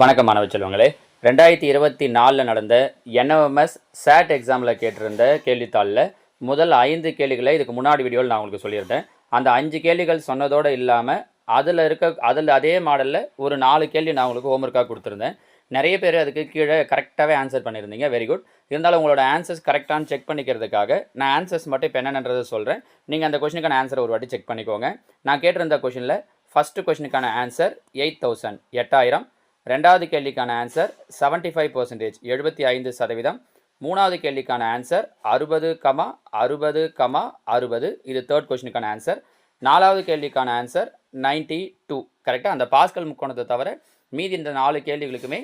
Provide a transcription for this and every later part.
வணக்கம் மாணவ செல்வங்களே. 2024 நடந்த என்எம்எஸ் சேட் எக்ஸாமில் கேட்டிருந்த கேள்வித்தாளில் முதல் 5 கேள்விகளை இதுக்கு முன்னாடி வீடியோவில் நான் உங்களுக்கு சொல்லியிருந்தேன். அந்த 5 கேள்விகள் சொன்னதோடு இல்லாமல் அதில் அதே மாடலில் ஒரு 4 கேள்வி நான் உங்களுக்கு ஹோம்ஒர்க்காக கொடுத்துருந்தேன். நிறைய பேர் அதுக்கு கீழே கரெக்டாகவே ஆன்சர் பண்ணியிருந்தீங்க. Very good. இருந்தாலும் உங்களோட ஆன்சர்ஸ் கரெக்டானு செக் பண்ணிக்கிறதுக்காக நான் ஆன்சர்ஸ் மட்டும் இப்போ என்னன்றதை சொல்கிறேன். நீங்கள் அந்த கொஷனுக்கான ஆன்சரை ஒரு வாட்டி செக் பண்ணிக்கோங்க. நான் கேட்டிருந்த கொஷனில் ஃபஸ்ட்டு கொஷனுக்கான ஆன்சர் 8000 8000. ரெண்டாவது கேள்விக்கான ஆன்சர் 75% 75%. மூணாவது கேள்விக்கான ஆன்சர் 60,60,60. இது தேர்ட் கொஸ்டினுக்கான ஆன்சர். நாலாவது கேள்விக்கான ஆன்சர் 92. கரெக்டாக அந்த பாஸ்கல் முக்கோணத்தை தவிர மீதி இந்த 4 கேள்விகளுக்குமே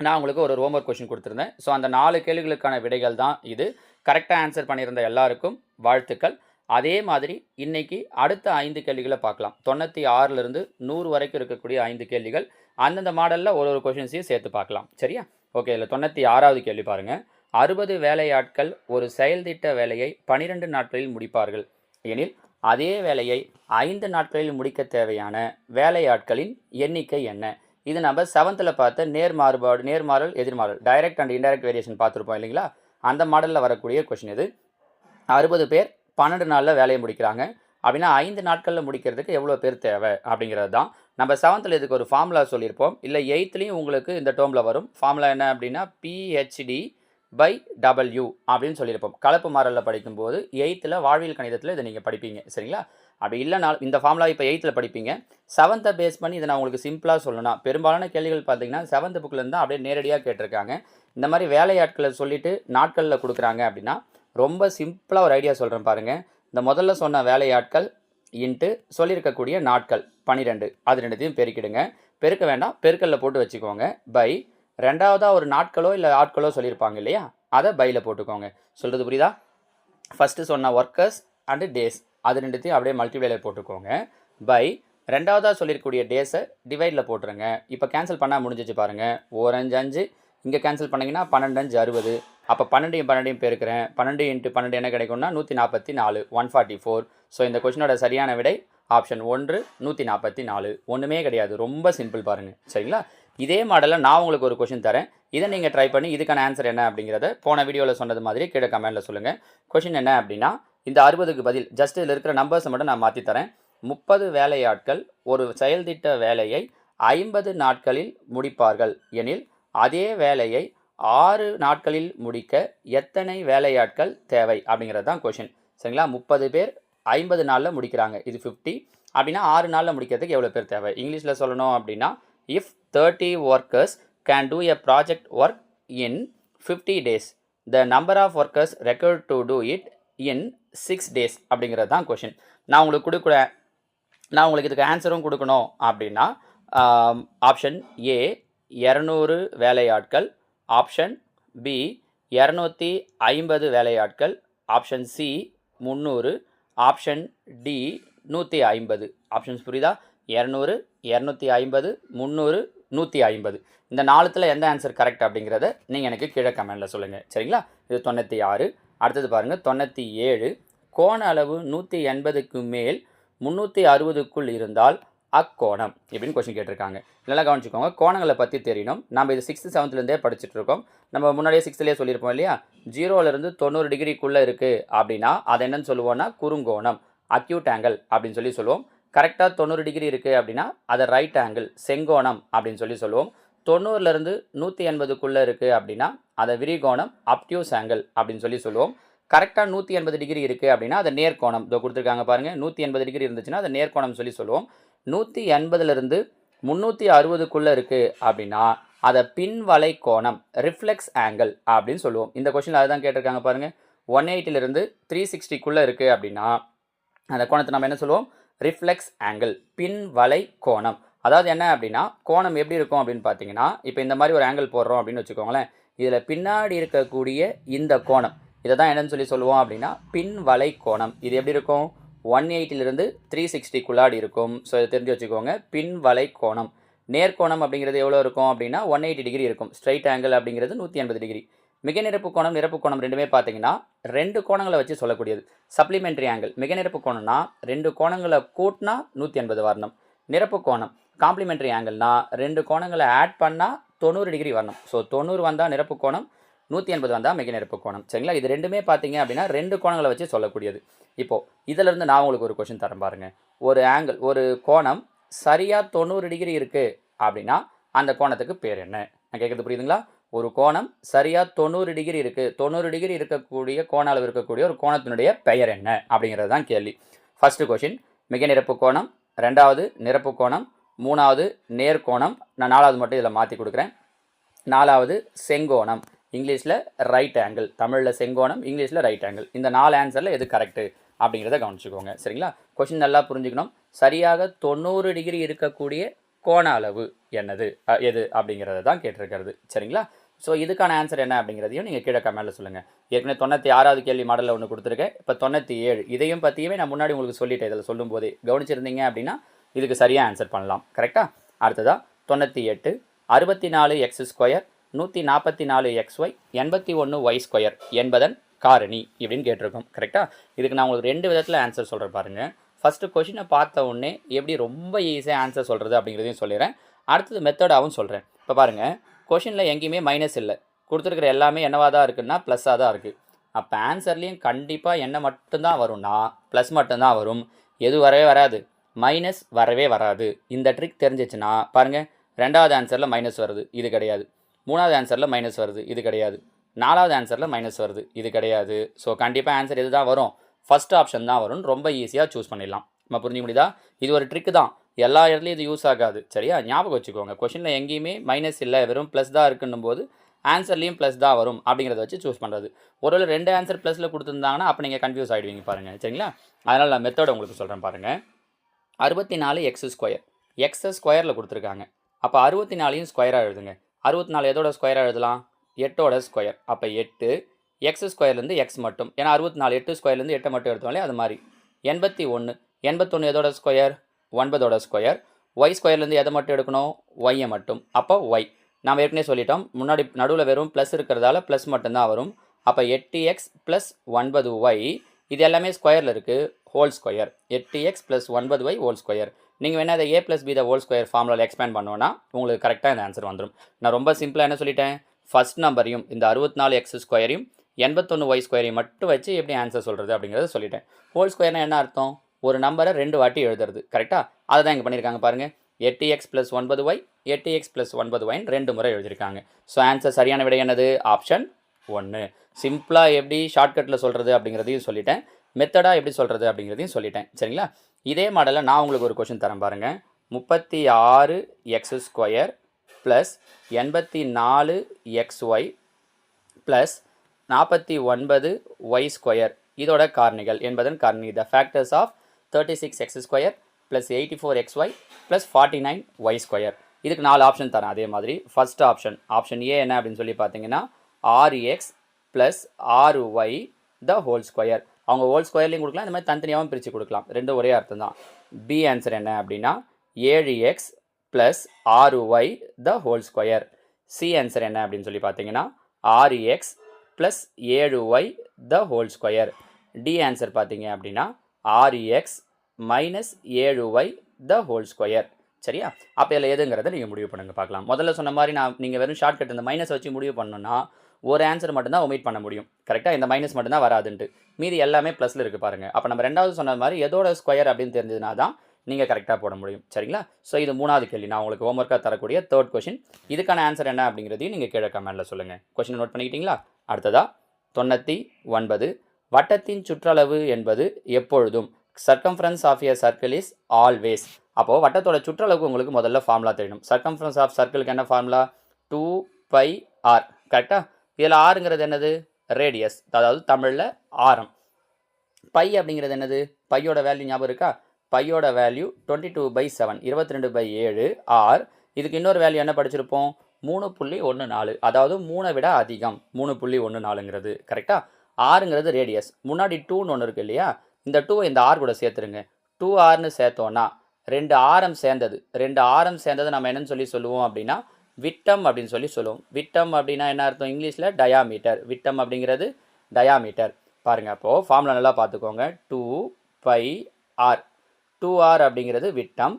நான் உங்களுக்கு ஒரு ஹோம்ஒர்க் கொஸ்டின் கொடுத்துருந்தேன். ஸோ அந்த 4 கேள்விகளுக்கான விடைகள் தான் இது. கரெக்டாக ஆன்சர் பண்ணியிருந்த எல்லாருக்கும் வாழ்த்துக்கள். அதே மாதிரி இன்றைக்கி அடுத்த 5 கேள்விகளை பார்க்கலாம். 96லேருந்து 100 வரைக்கும் இருக்கக்கூடிய 5 கேள்விகள் அந்தந்த மாடலில் ஒரு கொஷின்ஸையும் சேர்த்து பார்க்கலாம். சரியா? ஓகே. இதில் 96வது கேள்வி பாருங்கள். 60 வேலையாட்கள் ஒரு செயல்திட்ட வேலையை 12 நாட்களில் முடிப்பார்கள் எனில் அதே வேலையை 5 நாட்களில் முடிக்க தேவையான வேலையாட்களின் எண்ணிக்கை என்ன? இது நம்ம 7th பார்த்த நேர்மாறல் எதிர்மாறல் டைரக்ட் அண்ட் இன்டைரக்ட் வேரியேஷன் பார்த்துருப்போம் இல்லைங்களா? அந்த மாடலில் வரக்கூடிய கொஷின் இது. 60 பேர் 12 நாளில் வேலையை முடிக்கிறாங்க அப்படின்னா 5 நாட்களில் முடிக்கிறதுக்கு எவ்வளோ பேர் தேவை அப்படிங்கிறது தான். நம்ம 7th இதுக்கு ஒரு ஃபார்முலா சொல்லியிருப்போம். இல்லை 8th உங்களுக்கு இந்த டேர்மில் வரும். ஃபார்முலா என்ன அப்படின்னா PhD/W அப்படின்னு சொல்லியிருப்போம். கலப்பு மாறலில் படிக்கும்போது 8th வாழ்வியல் கணிதத்தில் இதை நீங்கள் படிப்பீங்க. சரிங்களா? அப்படி இல்லைனா இந்த ஃபார்முலா இப்போ 8th படிப்பீங்க. 7th பேஸ் பண்ணி இதை நான் உங்களுக்கு சிம்பிளாக சொல்லணும். பெரும்பாலான கேள்விகள் பார்த்தீங்கன்னா 7th புக்கிலேருந்து தான் அப்படியே நேரடியாக கேட்டிருக்காங்க. இந்த மாதிரி வேலையாட்களை சொல்லிவிட்டு நாட்களில் கொடுக்குறாங்க அப்படின்னா ரொம்ப சிம்பிளாக ஒரு ஐடியா சொல்கிறேன் பாருங்கள். இந்த முதல்ல சொன்ன வேலையாட்கள் இன்ட்டு சொல்லியிருக்கக்கூடிய நாட்கள் 12, அது ரெண்டுத்தையும் பெருக்கிடுங்க. பெருக்க வேண்டாம், பெருக்கல்ல போட்டு வச்சுக்கோங்க. பை ரெண்டாவதாக ஒரு நாட்களோ இல்லை ஆட்களோ சொல்லியிருப்பாங்க இல்லையா, அதை பையில் போட்டுக்கோங்க. சொல்கிறது புரியுதா? ஃபஸ்ட்டு சொன்ன ஒர்க்கர்ஸ் அண்டு டேஸ் அது ரெண்டுத்தையும் அப்படியே மல்டிப்ளைல போட்டுக்கோங்க. பை ரெண்டாவதாக சொல்லியிருக்கக்கூடிய டேஸை டிவைடில் போட்டுருங்க. இப்போ கேன்சல் பண்ணால் முடிஞ்சிச்சு பாருங்கள். 1 5 5 இங்கே கேன்சல் பண்ணிங்கன்னா 12 5 60. அப்போ 12 பெருக்கிறேன். 12 × 12 என்ன கிடைக்கும்னா 144 144. ஸோ இந்த கொஸ்டினோட சரியான விடை ஆப்ஷன் 1 144. ஒன்றுமே கிடையாது, ரொம்ப சிம்பிள் பாருங்கள். சரிங்களா? இதே மாடலில் நான் உங்களுக்கு ஒரு கொஷின் தரேன். இதை நீங்கள் ட்ரை பண்ணி இதுக்கான ஆன்சர் என்ன அப்படிங்கிறத போன வீடியோவில் சொன்னது மாதிரி கீழே கமெண்ட்டில் சொல்லுங்கள். கொஷின் என்ன அப்படின்னா இந்த 60க்கு பதில் ஜஸ்ட் இதில் இருக்கிற நம்பர்ஸை மட்டும் நான் மாற்றி தரேன். 30 வேலையாட்கள் ஒரு செயல்திட்ட வேலையை 50 நாட்களில் முடிப்பார்கள் எனில் அதே வேலையை 6 நாட்களில் முடிக்க எத்தனை வேலையாட்கள் தேவை அப்படிங்கிறது தான் கொஷின். சரிங்களா? 30 பேர் 50 நாளில் முடிக்கிறாங்க, இது 50. அப்படின்னா 6 நாளில் முடிக்கிறதுக்கு எவ்வளோ பேர் தேவை? இங்கிலீஷில் சொல்லணும் அப்படின்னா if 30 workers can do a project work in 50 days the number of workers required to do it in 6 days அப்படிங்கிறது தான் கொஷின். நான் உங்களுக்கு இதுக்கு ஆன்சரும் கொடுக்கணும் அப்படின்னா ஆப்ஷன் ஏ 200 வேலையாட்கள், ஆப்ஷன் பி 250 வேலையாட்கள், option C 300, option D 150. Options புரியுதா? 200 250 300 150. இந்த 4த்தில் எந்த ஆன்சர் கரெக்ட் அப்படிங்கிறத நீங்கள் எனக்கு கீழே கமெண்டில் சொல்லுங்கள். சரிங்களா? இது 96. அடுத்தது பாருங்கள் 97. கோண அளவு 180க்கு மேல் 360க்குள் இருந்தால் அக்கோணம் எப்படின்னு கொஸ்டின் கேட்டிருக்காங்க. நல்லா கவனிச்சுக்கோங்க. கோணங்களை பற்றி தெரியணும். நம்ம இது 6th 7th படிச்சுட்டு இருக்கோம். நம்ம முன்னாடியே 6th சொல்லியிருப்போம் இல்லையா? 0லேருந்து 90 டிகிரிக்குள்ளே இருக்குது அப்படின்னா அதை என்னன்னு சொல்லுவோம்னா குறுங்கோணம், அக்யூட் ஆங்கிள் அப்படின்னு சொல்லுவோம். கரெக்டாக 90 டிகிரி இருக்குது அப்படின்னா அதை ரைட் ஆங்கிள், செங்கோணம் அப்படின்னு சொல்லுவோம். 90லேருந்து 180க்குள்ளே இருக்குது அப்படின்னா அதை விரிகோணம், அப்டியூஸ் ஆங்கிள் அப்படின்னு சொல்லுவோம். கரெக்டாக 180 டிகிரி இருக்குது அப்படின்னா அதை நேர்கோணம், இதோ கொடுத்துருக்காங்க பாருங்கள். 180 டிகிரி இருந்துச்சுன்னா அதை நேர்கோணம் சொல்லுவோம். 180லேருந்து 360க்குள்ளே இருக்குது அப்படின்னா அதை பின்வளை கோணம், ரிஃப்ளெக்ஸ் ஆங்கிள் அப்படின்னு சொல்லுவோம். இந்த கொஸ்டினில் அதுதான் கேட்டிருக்காங்க பாருங்கள். 180லேருந்து 360க்குள்ளே இருக்குது அப்படின்னா அந்த கோணத்தை நம்ம என்ன சொல்லுவோம்? ரிஃப்ளெக்ஸ் ஆங்கிள், பின்வளை கோணம். அதாவது என்ன அப்படின்னா கோணம் எப்படி இருக்கும் அப்படின்னு பார்த்தீங்கன்னா, இப்போ இந்த மாதிரி ஒரு ஆங்கிள் போடுறோம் அப்படின்னு வச்சுக்கோங்களேன். இதில் பின்னாடி இருக்கக்கூடிய இந்த கோணம் இதை தான் என்னன்னு சொல்லுவோம் அப்படின்னா பின்வளை கோணம். இது எப்படி இருக்கும்? 180லேருந்து 360க்குள்ளாடி இருக்கும். ஸோ இதை தெரிஞ்சு வச்சுக்கோங்க. பின்வளை கோணம். நேர்கோணம் அப்படிங்கிறது எவ்வளோ இருக்கும் அப்படின்னா 180 டிகிரி இருக்கும். ஸ்ட்ரைட் ஆங்கிள் அப்படிங்கிறது 180 டிகிரி. மிக நிரப்பு கோணம், நிரப்பு கோணம் ரெண்டுமே பார்த்தீங்கன்னா 2 கோணங்களை வச்சு சொல்லக்கூடியது. சப்ளிமெண்ட்ரி ஆங்கிள் மிக நிரப்பு கோணம்னா 2 கோணங்களை கூட்டினா 180 வரணும். நிரப்பு கோணம் காம்ப்ளிமெண்ட்ரி ஆங்கிள்னா 2 கோணங்களை ஆட் பண்ணால் 90 டிகிரி வரணும். ஸோ 90 வந்தால் நிரப்பு கோணம், 180 வந்தால் மிக நிரப்பு கோணம். சரிங்களா? இது ரெண்டுமே பார்த்தீங்க அப்படின்னா 2 கோணங்களை வச்சு சொல்லக்கூடியது. இப்போது இதிலிருந்து நான் உங்களுக்கு ஒரு கொஷின் தரேன் பாருங்கள். ஒரு கோணம் சரியாக 90 டிகிரி இருக்குது அப்படின்னா அந்த கோணத்துக்கு பேர் என்ன? நான் கேட்குறது புரியுதுங்களா? ஒரு கோணம் சரியாக 90 டிகிரி இருக்குது, 90 டிகிரி இருக்கக்கூடிய கோண அளவு இருக்கக்கூடிய ஒரு கோணத்தினுடைய பெயர் என்ன அப்படிங்கிறது தான் கேள்வி. ஃபர்ஸ்ட் கொஷின் மிக நிரப்பு கோணம், 2வது நிரப்பு கோணம், 3வது நேர்கோணம், நான் 4வது மட்டும் இதில் மாற்றி கொடுக்குறேன். 4வது செங்கோணம், இங்கிலீஷில் ரைட் ஆங்கிள், தமிழில் செங்கோணம், இங்கிலீஷில் ரைட் ஆங்கிள். இந்த 4 ஆன்சரில் எது கரெக்டு அப்படிங்கிறத கவனிச்சுக்கோங்க. சரிங்களா? கொஷின் நல்லா புரிஞ்சுக்கணும். சரியாக 90 டிகிரி இருக்கக்கூடிய கோண அளவு எது அப்படிங்கிறத தான் கேட்டிருக்கிறது. சரிங்களா? ஸோ இதுக்கான ஆன்சர் என்ன அப்படிங்கிறதையும் நீங்கள் கீழே கமெண்ட்டில் சொல்லுங்கள். ஏற்கனவே 96வது கேள்வி மாடலில் ஒன்று கொடுத்துருக்கேன். இப்போ 97 இதையும் பற்றியுமே நான் முன்னாடி உங்களுக்கு சொல்லிட்டேன். இதில் சொல்லும் போதே கவனிச்சிருந்தீங்க அப்படின்னா இதுக்கு சரியாக ஆன்சர் பண்ணலாம். கரெக்டாக? அடுத்ததாக 98 64x², 144xy, 81y² என்பதன் காரணி இப்படின்னு கேட்டிருக்கோம். கரெக்டாக? இதுக்கு நான் உங்களுக்கு 2 விதத்தில் ஆன்சர் சொல்கிறேன் பாருங்கள். ஃபஸ்ட்டு கொஷினை பார்த்த உடனே எப்படி ரொம்ப ஈஸியாக ஆன்சர் சொல்கிறது அப்படிங்கிறதையும் சொல்லிடுறேன். அடுத்தது மெத்தடாகவும் சொல்கிறேன். இப்போ பாருங்கள், கொஷினில் எங்கேயுமே மைனஸ் இல்லை, கொடுத்துருக்கிற எல்லாமே என்னவாக தான் இருக்குன்னா ப்ளஸ்ஸாக தான் இருக்குது. அப்போ ஆன்சர்லேயும் கண்டிப்பாக என்ன மட்டும்தான் வரும்னா ப்ளஸ் மட்டும்தான் வரும். எது வரவே வராது, மைனஸ் வரவே வராது. இந்த ட்ரிக் தெரிஞ்சிச்சுன்னா பாருங்கள், 2வது ஆன்சரில் மைனஸ் வருது, இது கிடையாது. 3வது ஆன்சரில் மைனஸ் வருது, இது கிடையாது. 4வது ஆன்சரில் மைனஸ் வருது, இது கிடையாது. ஸோ கண்டிப்பாக ஆன்சர் எது தான் வரும்? ஃபஸ்ட் ஆப்ஷன் தான் வரும்னு ரொம்ப ஈஸியாக சூஸ் பண்ணிடலாம். நம்ம புரிஞ்சுக்க முடியுதா? இது ஒரு ட்ரிக் தான், எல்லா இடத்துலையும் இது யூஸ் ஆகாது. சரியா? ஞாபகம் வச்சுக்கோங்க. கொஷினில் எங்கேயுமே மைனஸ் இல்லை, வெறும் ப்ளஸ் தான் இருக்குன்னும் போது ஆன்சர்லேயும் ப்ளஸ் தான் வரும் அப்படிங்கிறத வச்சு சூஸ் பண்ணுறது. ஒருவேளை 2 ஆன்சர் ப்ளஸில் கொடுத்துருந்தாங்கன்னா அப்போ நீங்கள் கன்ஃபியூஸ் ஆகிடுவீங்க பாருங்கள். சரிங்களா? அதனால் நான் மெத்தட் உங்களுக்கு சொல்கிறேன் பாருங்கள். 64x², எக்ஸை ஸ்கொயரில் கொடுத்துருக்காங்க. அப்போ 64ஐயும் ஸ்கொயராக எழுதுங்க. 64 எதோட ஸ்கொயராக எழுதலாம்? 8ஓட ஸ்கொயர். அப்போ 8 எக்ஸ் ஸ்கொயர்லேருந்து எக்ஸ் மட்டும், ஏன்னா 64 8 ஸ்கொயர்லேருந்து 8 மட்டும் எடுத்தோம்லே அது மாதிரி. 81 எதோட ஸ்கொயர்? 9ஓட ஸ்கொயர். ஒய் ஸ்கொயர்லேருந்து எதை மட்டும் எடுக்கணும்? ஒய்யை மட்டும். அப்போ ஒய் நாம் ஏற்கனவே சொல்லிட்டோம், முன்னாடி நடுவில் வெறும் ப்ளஸ் இருக்கிறதால ப்ளஸ் மட்டும்தான் வரும். அப்போ 8x + 9y, இது எல்லாமே ஸ்கொயரில் இருக்குது, whole square. 8x + 9y whole square. நீங்கள் வேணால் அதை a + b ஹோல் ஸ்கொயர் ஃபார்முலாவில் எக்ஸ்பேண்ட் பண்ணோன்னா உங்களுக்கு கரெக்டாக இந்த ஆன்சர் வந்துடும். நான் ரொம்ப சிம்பிளாக என்ன சொல்லிட்டேன், ஃபஸ்ட் நம்பரையும் இந்த 64x² 81y² மட்டும் வச்சு எப்படி ஆன்சர் சொல்கிறது அப்படிங்கிறத சொல்லிட்டேன். ஹோல் ஸ்கொயர்னால் என்ன அர்த்தம்? ஒரு நம்பரை 2 வாட்டி எழுதுறது. கரெக்டாக? அதை தான் இங்கே பண்ணியிருக்காங்க பாருங்கள். 8x + 9y 8x + 9y 2 முறை எழுதியிருக்காங்க. ஸோ ஆன்சர் சரியான விடை என்னது? ஆப்ஷன் 1. சிம்பிளாக எப்படி ஷார்ட்கட்டில் சொல்கிறது அப்படிங்கிறதையும் சொல்லிட்டேன், மெத்தடாக எப்படி சொல்கிறது அப்படிங்கிறதையும் சொல்லிட்டேன். சரிங்களா? இதே மாடலில் நான் உங்களுக்கு ஒரு கொஷின் தரேன் பாருங்கள். 36x² + 84xy + 49y² இதோட காரணிகள் என்பதன் காரணி. The factors of 36x² + 84xy + 49y². இதுக்கு 4 ஆப்ஷன் தரேன். அதே மாதிரி ஃபர்ஸ்ட் ஆப்ஷன் ஏ என்ன அப்படின்னு சொல்லி பார்த்தீங்கன்னா 6x + 6y the whole square. அவங்க ஹோல் ஸ்கொயர்லையும் கொடுக்கலாம், இந்த மாதிரி தனித்தனியாகவும் பிரித்து கொடுக்கலாம், ரெண்டும் ஒரே அர்த்தம் தான். பி ஆன்சர் என்ன அப்படின்னா 7x + 6y the whole square. C answer என்ன அப்படின்னு சொல்லி பார்த்தீங்கன்னா 6x + 7y the whole square. D answer பார்த்தீங்க அப்படின்னா 6x - 7y the whole square. சரியா? அப்போ இதில் எதுங்கிறத நீங்கள் முடிவு பண்ணுங்கள் பார்க்கலாம். முதல்ல சொன்ன மாதிரி நீங்கள் வெறும் ஷார்ட்கட் இந்த மைனஸ் வச்சு முடிவு பண்ணணும்னா ஒரு ஆன்சர் மட்டும்தான் ஒமிட் பண்ண முடியும். கரெக்டாக? இந்த மைனஸ் மட்டும்தான் வராதுன்ட்டு, மீதி எல்லாமே ப்ளஸில் இருக்குது பாருங்கள். அப்போ நம்ம 2வது சொன்ன மாதிரி எதோட ஸ்கொயர் அப்படின்னு தெரிஞ்சதுனா தான் நீங்கள் கரெக்டாக போட முடியும். சரிங்களா? ஸோ இது 3வது கேள்வி, நான் உங்களுக்கு ஹோம்ஒர்க்காக தரக்கூடிய 3rd கொஷின். இதுக்கான ஆன்சர் என்ன அப்படிங்கிறதையும் நீங்கள் கீழே கமெண்ட்டில் சொல்லுங்கள். கொஷினை நோட் பண்ணிக்கிட்டீங்களா? அடுத்ததாக 99 வட்டத்தின் சுற்றளவு என்பது எப்பொழுதும் circumference of a circle is always. அப்போது வட்டத்தோட சுற்றளவுக்கு உங்களுக்கு முதல்ல ஃபார்முலா தெரியணும். சர்க்கம்ஃபரன்ஸ் ஆஃப் சர்க்கிளுக்கு என்ன ஃபார்முலா? 2πr. கரெக்டாக? இதில் ஆறுங்கிறது என்னது? ரேடியஸ், அதாவது தமிழில் ஆரம். பை அப்படிங்கிறது என்னது? பையோட வேல்யூ ஞாபகம் இருக்கா? பையோட வேல்யூ 22/7, 22/7 ஆர். இதுக்கு இன்னொரு வேல்யூ என்ன படிச்சிருப்போம்? 3.14, அதாவது 3 விட அதிகம், 3.14ங்கிறது. கரெக்டாக? ஆறுங்கிறது ரேடியஸ், முன்னாடி 2ன்னு ஒன்று இருக்குது இல்லையா? இந்த 2 இந்த ஆர் கூட சேர்த்துருங்க. 2rன்னு சேர்த்தோன்னா 2 ஆரம் சேர்ந்தது. 2 ஆரம் சேர்ந்தது நம்ம என்னன்னு சொல்லுவோம் அப்படின்னா விட்டம் அப்படின்னு சொல்லுவோம். விட்டம் அப்படின்னா என்ன அர்த்தம்? இங்கிலீஷில் டயாமீட்டர். விட்டம் அப்படிங்கிறது டயாமீட்டர். பாருங்கள், அப்போது ஃபார்முலா நல்லா பார்த்துக்கோங்க. 2πr. 2r அப்படிங்கிறது விட்டம்,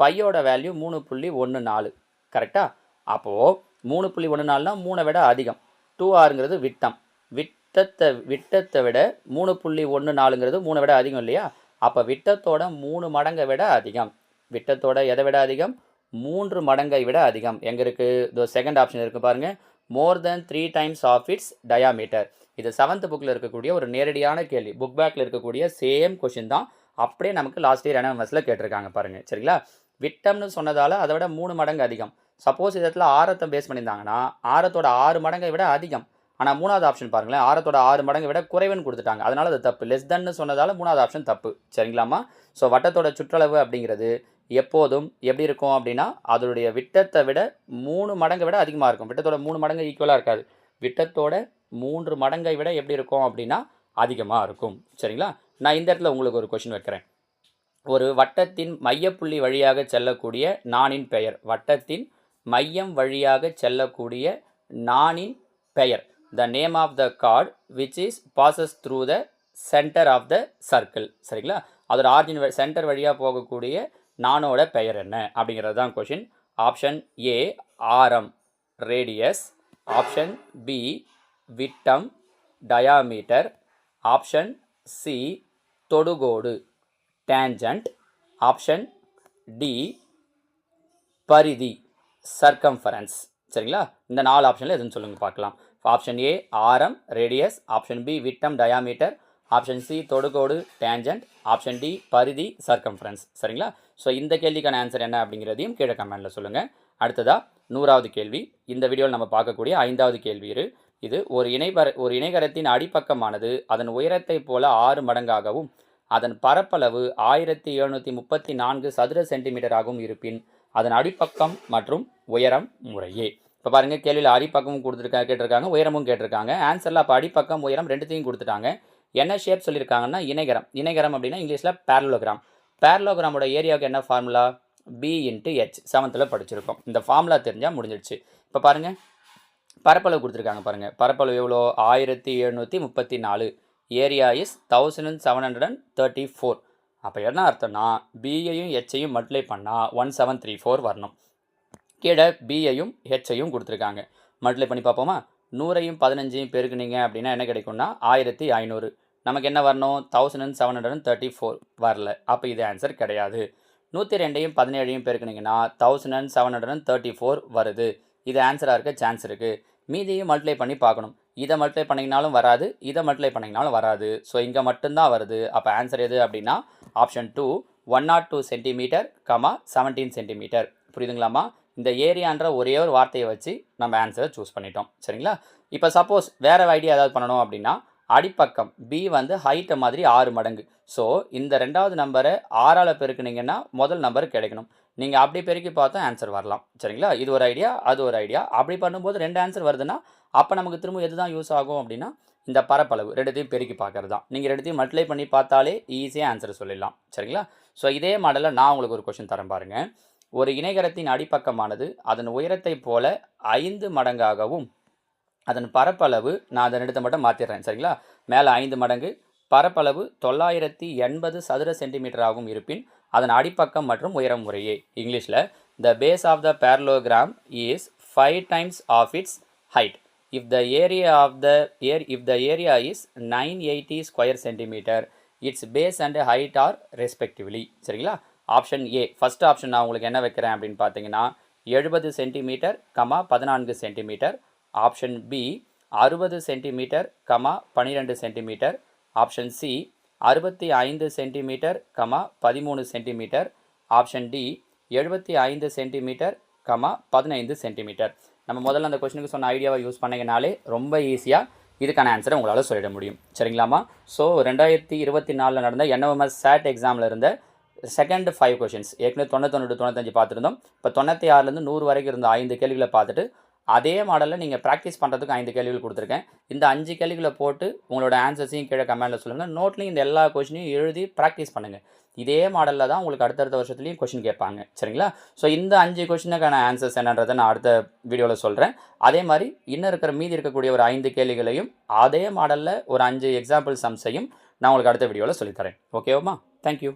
பையோட வேல்யூ 3.14 கரெக்டாக. அப்போது 3.14னா 3 விட அதிகம். 2rங்கிறது விட்டம். விட்டத்தை விட 3.14ங்கிறது 3 விட அதிகம் இல்லையா? அப்போ விட்டத்தோட 3 மடங்கை விட அதிகம். விட்டத்தோட எதை விட அதிகம்? 3 மடங்கை விட அதிகம். எங்கே இருக்குது? இதோ செகண்ட் ஆப்ஷன் இருக்குது பாருங்கள். மோர் தென் 3 times ஆஃப் இட்ஸ் டயாமீட்டர். இது 7th புக்கில் இருக்கக்கூடிய ஒரு நேரடியான கேள்வி. புக் பேக்கில் இருக்கக்கூடிய சேம் கொஷின் தான் அப்படியே நமக்கு லாஸ்ட் இயர் என்எம்எஸ்ல கேட்டிருக்காங்க பாருங்கள். சரிங்களா? விட்டம்னு சொன்னதால் அதை விட 3 மடங்கு அதிகம். சப்போஸ் இதில் ஆரத்தை பேஸ் பண்ணியிருந்தாங்கன்னா ஆரத்தோட 6 மடங்கை விட அதிகம். ஆனால் 3வது ஆப்ஷன் பாருங்களேன், ஆரத்தோட 6 மடங்கை விட குறைவுன்னு கொடுத்துட்டாங்க. அதனால் அது தப்பு. லெஸ் தென்னு சொன்னதால் 3வது ஆப்ஷன் தப்பு. சரிங்களாம்மா? ஸோ வட்டத்தோட சுற்றளவு அப்படிங்கிறது எப்போதும் எப்படி இருக்கும் அப்படின்னா அதோடைய விட்டத்தை விட 3 மடங்கை விட அதிகமாக இருக்கும். விட்டத்தோட 3 மடங்கு ஈக்குவலாக இருக்காது. விட்டத்தோட 3 மடங்கை விட எப்படி இருக்கும் அப்படின்னா அதிகமாக இருக்கும். சரிங்களா? நான் இந்த இடத்துல உங்களுக்கு ஒரு கொஷின் வைக்கிறேன். ஒரு வட்டத்தின் மையப்புள்ளி வழியாக செல்லக்கூடிய நாணின் பெயர். வட்டத்தின் மையம் வழியாக செல்லக்கூடிய நாணின் பெயர். The name of the chord which is passes through the center of the circle. சரிங்களா? அதோட ஆர்ஜின் சென்டர் வழியாக போகக்கூடிய நானோட பெயர் என்ன அப்படிங்கிறது தான் கொஷின். ஆப்ஷன் ஏ ஆரம் ரேடியஸ், ஆப்ஷன் பி விட்டம் டயாமீட்டர், ஆப்ஷன் சி தொடுகோடு டேஞ்சன்ட், ஆப்ஷன் டி பரிதி சர்க்கம்ஃபரன்ஸ். சரிங்களா? இந்த 4 ஆப்ஷனில் எதுன்னு சொல்லுங்கள் பார்க்கலாம். ஆப்ஷன் ஏ ஆரம் ரேடியஸ், ஆப்ஷன் பி விட்டம் டயாமீட்டர், ஆப்ஷன் சி தொடுகோடு டேஞ்சன்ட், ஆப்ஷன் டி பரிதி சர்க்கம்ஃபரன்ஸ். சரிங்களா? ஸோ இந்த கேள்விக்கான ஆன்சர் என்ன அப்படிங்கிறதையும் கீழே கமெண்டில் சொல்லுங்கள். அடுத்ததாக 100வது கேள்வி. இந்த வீடியோவில் நம்ம பார்க்கக்கூடிய 5வது கேள்வி இது. ஒரு இணைகரத்தின் அடிப்பக்கமானது அதன் உயரத்தை போல 6 மடங்காகவும் அதன் பரப்பளவு 1734 சதுர சென்டிமீட்டராகவும் இருப்பின் அதன் அடிப்பக்கம் மற்றும் உயரம் முறையே. இப்போ பாருங்கள், கேள்வியில் அடிப்பக்கமும் கேட்டிருக்காங்க, உயரமும் கேட்டிருக்காங்க. ஆன்சரில் அப்போ அடிப்பக்கம் உயரம் ரெண்டுத்தையும் கொடுத்துட்டாங்க. என்ன ஷேப் சொல்லியிருக்காங்கன்னா இணைகரம். இணைகரம் அப்படின்னா இங்கிலீஷில் பேரலோகிராம். பேரலோகிராமோட ஏரியாவுக்கு என்ன ஃபார்முலா? B/H. 7th படிச்சிருக்கோம். இந்த ஃபார்முலா தெரிஞ்சால் முடிஞ்சிடுச்சு. இப்போ பாருங்கள், பரப்பளவு கொடுத்துருக்காங்க பாருங்கள். பரப்பளவு எவ்வளோ? 1734. Area is 1734. அப்போ என்ன அர்த்தம்னா பியையும் ஹெச்சையும் மல்டிப்ளை பண்ணால் 1734 வரணும். கீழே பியையும் ஹெச்சையும் கொடுத்துருக்காங்க. மல்டிப்ளை பண்ணி பார்ப்போமா? 100ஐயும் 15ஐயும் பெருக்குனீங்க அப்படின்னா என்ன கிடைக்கும்னா 1500. நமக்கு என்ன வரணும்? 1734 வரல. அப்போ இது ஆன்சர் கிடையாது. 102ஐயும் 17ஐயும் பெருக்குனீங்கன்னா 1734 வருது. இது ஆன்சராக இருக்க சான்ஸ் இருக்குது. மீதியும் மல்டிப்ளை பண்ணி பார்க்கணும். இதை மல்டிப்ளை பண்ணிங்கனாலும் வராது, இதை மல்டிப்ளை பண்ணிங்கனாலும் வராது. ஸோ இங்கே மட்டும்தான் வருது. அப்போ ஆன்சர் எது அப்படின்னா ஆப்ஷன் 2 102 சென்டிமீட்டர், 17 சென்டிமீட்டர். புரியுதுங்களாம்மா? இந்த ஏரியான்ற ஒரே ஒரு வார்த்தையை வச்சு நம்ம ஆன்சரை சூஸ் பண்ணிட்டோம். சரிங்களா? இப்போ சப்போஸ் வேறு ஐடியா ஏதாவது பண்ணணும் அப்படின்னா அடிப்பக்கம் பி வந்து ஹைட்டை மாதிரி 6 மடங்கு. ஸோ இந்த 2வது நம்பரை 6ஆல் பெருக்குனீங்கன்னா முதல் நம்பர் கிடைக்கணும். நீங்கள் அப்படி பெருக்கி பார்த்தா ஆன்சர் வரலாம். சரிங்களா? இது ஒரு ஐடியா, அது ஒரு ஐடியா. அப்படி பண்ணும்போது 2 ஆன்சர் வருதுன்னா அப்போ நமக்கு திரும்ப எது தான் யூஸ் ஆகும் அப்படின்னா இந்த பரப்பளவு ரெண்டுத்தையும் பெருக்கி பார்க்கறது தான். நீங்கள் ரெண்டுத்தையும் மல்டிப்ளை பண்ணி பார்த்தாலே ஈஸியாக ஆன்சர் சொல்லிடலாம். சரிங்களா? ஸோ இதே மாடலில் நான் உங்களுக்கு ஒரு கொஷின் தரேன் பாருங்கள். ஒரு இணைகரத்தின் அடிப்பக்கமானது அதன் உயரத்தை போல 5 மடங்காகவும் அதன் பரப்பளவு, நான் அதை எடுத்து மட்டும் மாற்றிடுறேன். சரிங்களா? மேலே 5 மடங்கு, பரப்பளவு 980 சதுர சென்டிமீட்டராகவும் இருப்பின் அதன் அடிப்பக்கம் மற்றும் உயரம் முறையே. இங்கிலீஷில் the base of the parallelogram is 5 times of its height if the area is 980 square centimeter, its base and height are respectively. சரிங்களா? ஆப்ஷன் ஏ ஃபஸ்ட் ஆப்ஷன் நான் உங்களுக்கு என்ன வைக்கிறேன் அப்படின்னு பார்த்தீங்கன்னா 70 centimetre, 14 centimetre. Option B 60 centimetre, 12 centimetre. Option C 65 centimetre, 13 centimetre. Option D 75 centimetre, 15 centimetre. நம்ம முதல்ல அந்த கொஸ்டினுக்கு சொன்ன ஐடியாவை யூஸ் பண்ணிங்கனாலே ரொம்ப ஈஸியாக இதுக்கான ஆன்சரை உங்களால் சொல்லிட முடியும். சரிங்களாம்மா? ஸோ 2024 நடந்த என்எம்எஸ் SAT எக்ஸாமில் இருந்த செகண்ட் 5 கொஷின்ஸ் ஏற்கனவே 91 95 பார்த்துருந்தோம். இப்போ 96லேருந்து 100 வரைக்கும் இருந்த 5 கேள்விகளை பார்த்துட்டு அதே மாடலில் நீங்கள் ப்ராக்டிஸ் பண்ணுறதுக்கு 5 கேள்விகள் கொடுத்துருக்கேன். இந்த 5 கேள்விகளை போட்டு உங்களோட ஆன்சர்ஸையும் கீழே கமெண்டில் சொல்லுங்கள். நோட்லையும் இந்த எல்லா கொஷினையும் எழுதி ப்ராக்டிஸ் பண்ணுங்கள். இதே மாடலில் தான் உங்களுக்கு அடுத்தடுத்த வருஷத்துலையும் கொஷின் கேட்பாங்க. சரிங்களா? ஸோ இந்த 5 கொஷினுக்கான ஆன்சர்ஸ் என்னன்றதை நான் அடுத்த வீடியோவில் சொல்கிறேன். அதே மாதிரி இன்னும் மீதி இருக்கக்கூடிய ஒரு 5 கேள்விகளையும் அதே மாடலில் ஒரு 5 எக்ஸாம்பிள் சம்ஸையும் நான் உங்களுக்கு அடுத்த வீடியோவில் சொல்லித்தரேன். ஓகேவாம்மா? தேங்க்யூ.